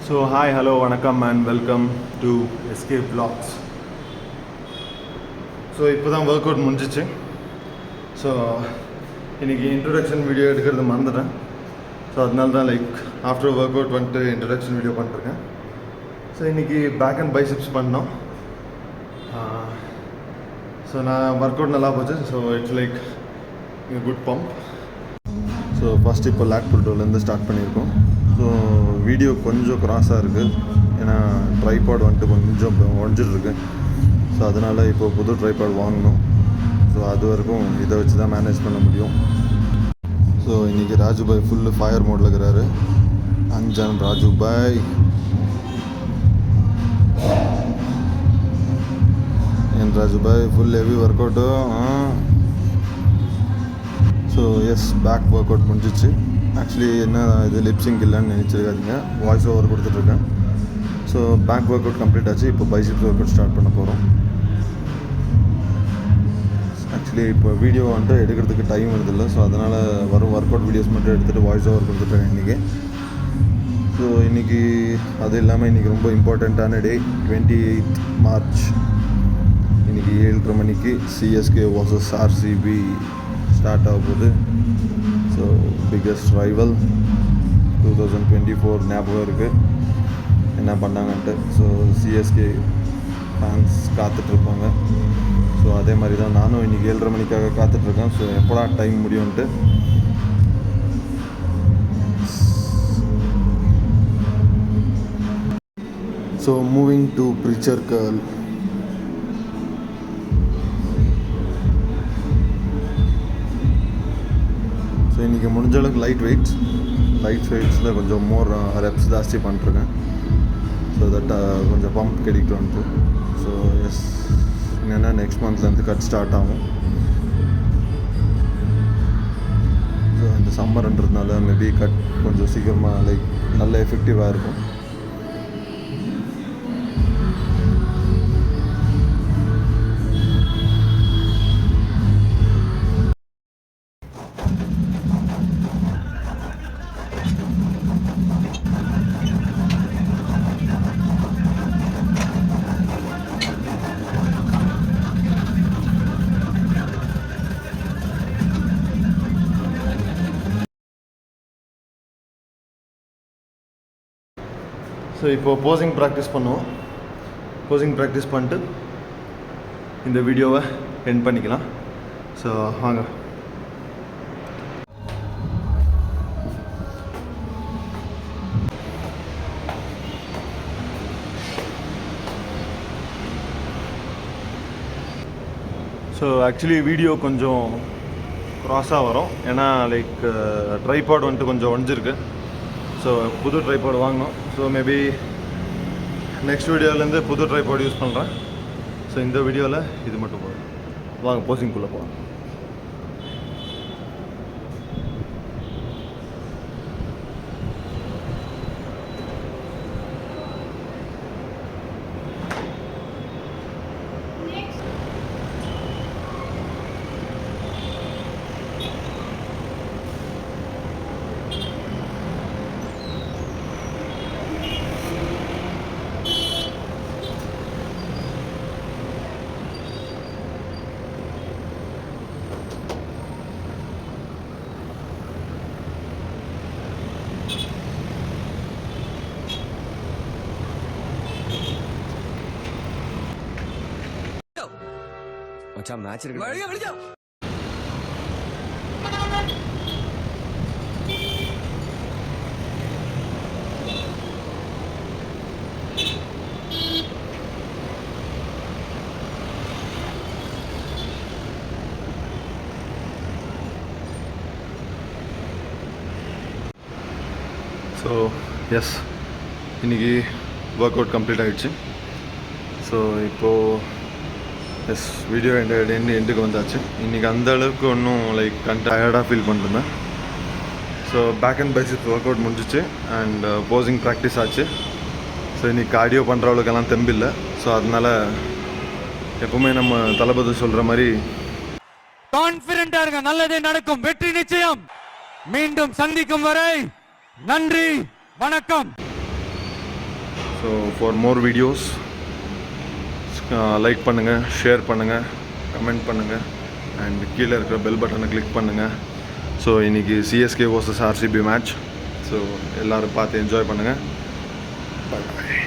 So hi hello வணக்கம் and welcome to escape vlogs. So இப்போ தான் ஒர்க் அவுட் முடிஞ்சிச்சு. ஸோ இன்றைக்கி இன்ட்ரொடக்ஷன் வீடியோ எடுக்கிறது மறந்துட்டேன். ஸோ அதனால தான் ஆஃப்டர் ஒர்க் அவுட் வந்துட்டு இன்ட்ரொடக்ஷன் வீடியோ பண்ணிருக்கேன். ஸோ இன்றைக்கி பேக் அண்ட் பைசெப்ஸ் பண்ணோம். ஸோ நான் ஒர்க் அவுட் நல்லா போச்சு. So it's good pump. So first இப்போ லேட் புல் டோலேருந்து ஸ்டார்ட் பண்ணியிருக்கோம். ஸோ வீடியோ கொஞ்சம் க்ராஸாக இருக்குது, ஏன்னா ட்ரைபாட் வந்துட்டு கொஞ்சம் உடஞ்சிட்ருக்கு. ஸோ அதனால் இப்போ புது ட்ரைபாட் வாங்கணும். ஸோ அது வரைக்கும் இதை வச்சு தான் மேனேஜ் பண்ண முடியும். ஸோ இன்றைக்கி ராஜுபாய் ஃபுல்லு ஃபயர் மோடில் இருக்கிறாரு. அஞ்சான் ராஜுபாய், என் ராஜுபாய் ஃபுல் ஹெவி ஒர்க் அவுட்டும். So yes, back work out முடிஞ்சிச்சு. ஆக்சுவலி என்ன இது லிப்ஸிங் இல்லைன்னு நினச்சிருக்காதிங்க, வாய்ஸ் ஓவர் கொடுத்துட்ருக்கேன். So back work out complete ஆச்சு. இப்போ பைசெப்ஸ் ஒர்க் அவுட் ஸ்டார்ட் பண்ண போகிறோம். ஆக்சுவலி இப்போ வீடியோ வந்துட்டு எடுக்கிறதுக்கு டைம் வருதில்லை. ஸோ அதனால் வரும் ஒர்க் அவுட் வீடியோஸ் மட்டும் எடுத்துகிட்டு வாய்ஸ் ஓவர் கொடுத்துட்ருக்கேன் இன்றைக்கி. ஸோ இன்றைக்கி அது இல்லாமல் இன்றைக்கி ரொம்ப இம்பார்ட்டண்ட்டான டே, 28 மார்ச். இன்றைக்கி 7:30 மணிக்கு சிஎஸ்கே vs ஆர்சிபி ஸ்டார்ட் ஆக போகுது. ஸோ பிக்கஸ்ட் ரைவல் 2024 ஞாபகம் இருக்குது என்ன பண்ணாங்கன்ட்டு. ஸோ சிஎஸ்கே ஃபேன்ஸ் காத்துட்ருப்பாங்க. ஸோ அதே மாதிரி தான் நானும் இன்றைக்கி 7:30 மணிக்காக காத்துட்ருக்கேன். ஸோ எப்போடா டைம் முடியும்ன்ட்டு. So moving to preacher curl. So இன்றைக்கி முடிஞ்ச அளவுக்கு லைட் வெயிட்ஸில் கொஞ்சம் மோர் ரெப்ஸ் ஜாஸ்தி பண்ணிட்டுருக்கேன். ஸோ தட் கொஞ்சம் பம்ப் கிடைக்கலான்ட்டு. ஸோ எஸ், என்னென்னா நெக்ஸ்ட் மந்த்லேருந்து கட் ஸ்டார்ட் ஆகும். ஸோ இந்த சம்மர்ன்றதுனால மேபி கட் கொஞ்சம் சீக்கிரமாக நல்ல எஃபெக்டிவாக இருக்கும். ஸோ இப்போது போசிங் ப்ராக்டிஸ் பண்ணுவோம். போசிங் ப்ராக்டிஸ் பண்ணிட்டு இந்த வீடியோவை எண்ட் பண்ணிக்கலாம். ஸோ வாங்க. ஸோ ஆக்சுவலி வீடியோ கொஞ்சம் க்ராஸாக வரும், ஏன்னா ட்ரைபாட் வந்துட்டு கொஞ்சம் உடஞ்சிருக்கு. ஸோ புது ட்ரைபாட் வாங்கணும். ஸோ மேபி நெக்ஸ்ட் வீடியோவிலேருந்து புது ட்ரைபாட் யூஸ் பண்ணுறேன். ஸோ இந்த வீடியோவில் இது மட்டும் போதும். வாங்க போசிங்குள்ளே போகலாம். மச்சான் மேட்ச் இருக்கு. ஸோ எஸ், இன்றைக்கி ஒர்க் அவுட் கம்ப்ளீட் ஆகிடுச்சு. ஸோ இப்போது எஸ், வீடியோ எண்டுக்கு வந்தாச்சு. இன்றைக்கி அந்த அளவுக்கு ஒன்றும் டயர்டாக ஃபீல் பண்ணிருந்தேன். So back and biceps work out முடிஞ்சிச்சு அண்ட் போசிங் ப்ராக்டிஸ் ஆச்சு. ஸோ இன்றைக்கி கார்டியோ பண்ணுறவளுக்கெல்லாம் தெம்பில்லை. ஸோ அதனால் எப்பவுமே நம்ம தளபதி சொல்கிற மாதிரி கான்ஃபிடென்ட்டா இருங்க, நல்லதே நடக்கும், வெற்றி நிச்சயம். மீண்டும் சந்திக்கும் வரை நன்றி, வணக்கம். So for more videos like பண்ணுங்கள், ஷேர் பண்ணுங்கள், கமெண்ட் பண்ணுங்கள் அண்ட் கீழே இருக்கிற பெல் பட்டனை கிளிக் பண்ணுங்கள். ஸோ இன்றைக்கி CSK vs RCB match. So எல்லோரும் பார்த்து என்ஜாய் பண்ணுங்கள். Bye bye.